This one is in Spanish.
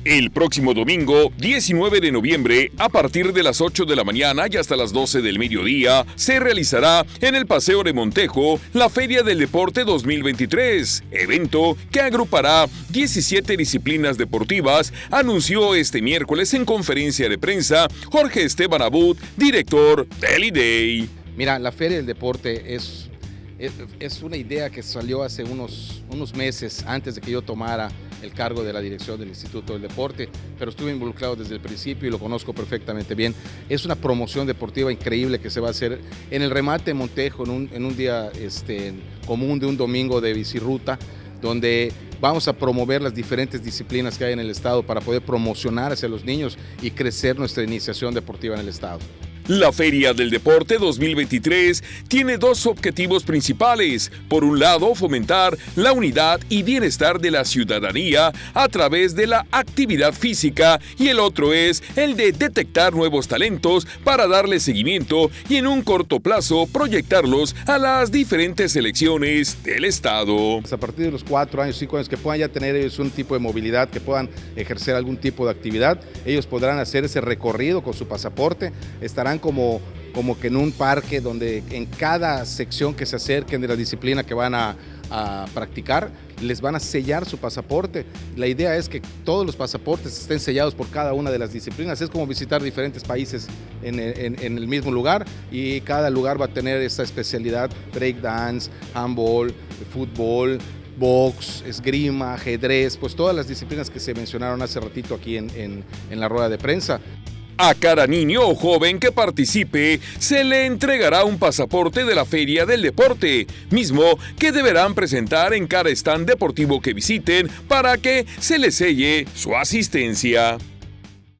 El próximo domingo, 19 de noviembre, a partir de las 8 de la mañana y hasta las 12 del mediodía, se realizará en el Paseo de Montejo la Feria del Deporte 2023, evento que agrupará 17 disciplinas deportivas, anunció este miércoles en conferencia de prensa Jorge Esteban Abud, director del IDEI. Mira, la Feria del Deporte es una idea que salió hace unos meses antes de que yo tomara el cargo de la dirección del Instituto del Deporte, pero estuve involucrado desde el principio y lo conozco perfectamente bien. Es una promoción deportiva increíble que se va a hacer en el remate de Montejo en un día común de un domingo de bicirruta, donde vamos a promover las diferentes disciplinas que hay en el estado para poder promocionar hacia los niños y crecer nuestra iniciación deportiva en el estado. La Feria del Deporte 2023 tiene dos objetivos principales. Por un lado, fomentar la unidad y bienestar de la ciudadanía a través de la actividad física, y el otro es el de detectar nuevos talentos para darle seguimiento y en un corto plazo proyectarlos a las diferentes selecciones del estado. A partir de los 4 años, 5 años, que puedan ya tener ellos un tipo de movilidad, que puedan ejercer algún tipo de actividad, ellos podrán hacer ese recorrido con su pasaporte, estarán como que en un parque donde en cada sección que se acerquen de la disciplina que van a practicar, les van a sellar su pasaporte. La idea es que todos los pasaportes estén sellados por cada una de las disciplinas. Es como visitar diferentes países en el mismo lugar, y cada lugar va a tener esta especialidad: breakdance, handball, fútbol, box, esgrima, ajedrez, pues todas las disciplinas que se mencionaron hace ratito aquí en la rueda de prensa. A cada niño o joven que participe se le entregará un pasaporte de la Feria del Deporte, mismo que deberán presentar en cada stand deportivo que visiten para que se les selle su asistencia.